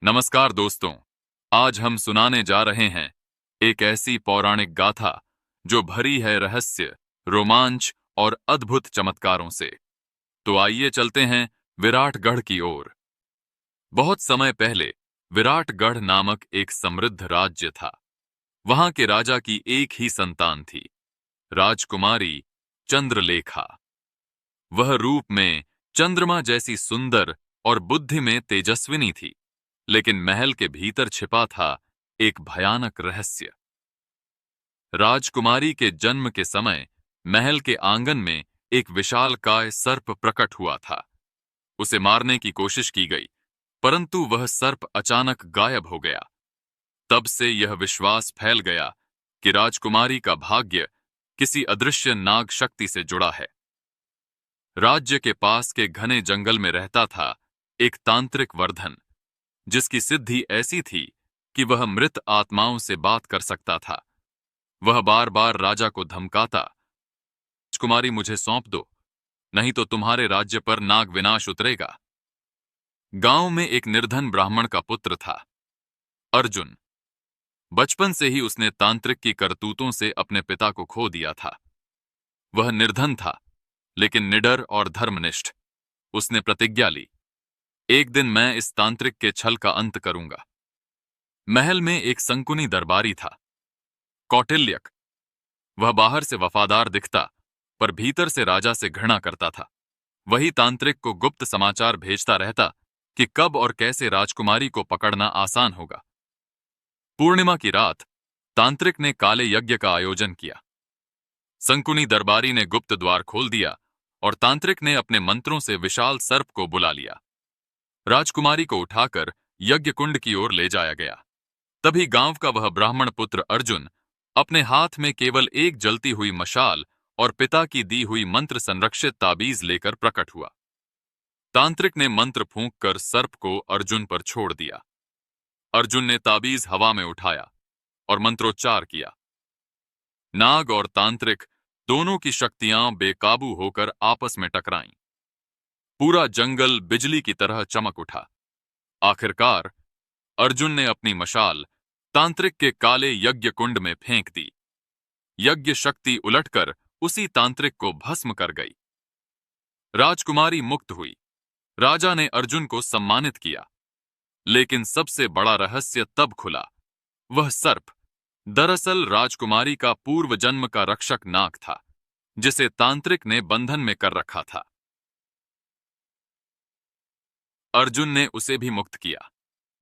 नमस्कार दोस्तों, आज हम सुनाने जा रहे हैं एक ऐसी पौराणिक गाथा जो भरी है रहस्य, रोमांच और अद्भुत चमत्कारों से। तो आइए चलते हैं विराटगढ़ की ओर। बहुत समय पहले विराटगढ़ नामक एक समृद्ध राज्य था। वहां के राजा की एक ही संतान थी, राजकुमारी चंद्रलेखा। वह रूप में चंद्रमा जैसी सुंदर और बुद्धि में तेजस्विनी थी, लेकिन महल के भीतर छिपा था एक भयानक रहस्य। राजकुमारी के जन्म के समय महल के आंगन में एक विशालकाय सर्प प्रकट हुआ था। उसे मारने की कोशिश की गई, परंतु वह सर्प अचानक गायब हो गया। तब से यह विश्वास फैल गया कि राजकुमारी का भाग्य किसी अदृश्य नाग शक्ति से जुड़ा है। राज्य के पास के घने जंगल में रहता था एक तांत्रिक वर्धन, जिसकी सिद्धि ऐसी थी कि वह मृत आत्माओं से बात कर सकता था। वह बार बार राजा को धमकाता, राजकुमारी मुझे सौंप दो, नहीं तो तुम्हारे राज्य पर नाग विनाश उतरेगा। गांव में एक निर्धन ब्राह्मण का पुत्र था, अर्जुन। बचपन से ही उसने तांत्रिक की करतूतों से अपने पिता को खो दिया था। वह निर्धन था, लेकिन निडर और धर्मनिष्ठ। उसने प्रतिज्ञा ली, एक दिन मैं इस तांत्रिक के छल का अंत करूंगा। महल में एक संकुनी दरबारी था, कौटिल्यक। वह बाहर से वफादार दिखता, पर भीतर से राजा से घृणा करता था। वही तांत्रिक को गुप्त समाचार भेजता रहता कि कब और कैसे राजकुमारी को पकड़ना आसान होगा। पूर्णिमा की रात तांत्रिक ने काले यज्ञ का आयोजन किया। संकुनी दरबारी ने गुप्त द्वार खोल दिया और तांत्रिक ने अपने मंत्रों से विशाल सर्प को बुला लिया। राजकुमारी को उठाकर यज्ञ कुंड की ओर ले जाया गया। तभी गांव का वह ब्राह्मण पुत्र अर्जुन अपने हाथ में केवल एक जलती हुई मशाल और पिता की दी हुई मंत्र संरक्षित ताबीज लेकर प्रकट हुआ। तांत्रिक ने मंत्र फूंककर सर्प को अर्जुन पर छोड़ दिया। अर्जुन ने ताबीज हवा में उठाया और मंत्रोच्चार किया। नाग और तांत्रिक दोनों की शक्तियां बेकाबू होकर आपस में टकराईं। पूरा जंगल बिजली की तरह चमक उठा। आखिरकार अर्जुन ने अपनी मशाल तांत्रिक के काले यज्ञ कुंड में फेंक दी। यज्ञ शक्ति उलटकर उसी तांत्रिक को भस्म कर गई। राजकुमारी मुक्त हुई। राजा ने अर्जुन को सम्मानित किया। लेकिन सबसे बड़ा रहस्य तब खुला। वह सर्प दरअसल राजकुमारी का पूर्व जन्म का रक्षक नाग था, जिसे तांत्रिक ने बंधन में कर रखा था। अर्जुन ने उसे भी मुक्त किया,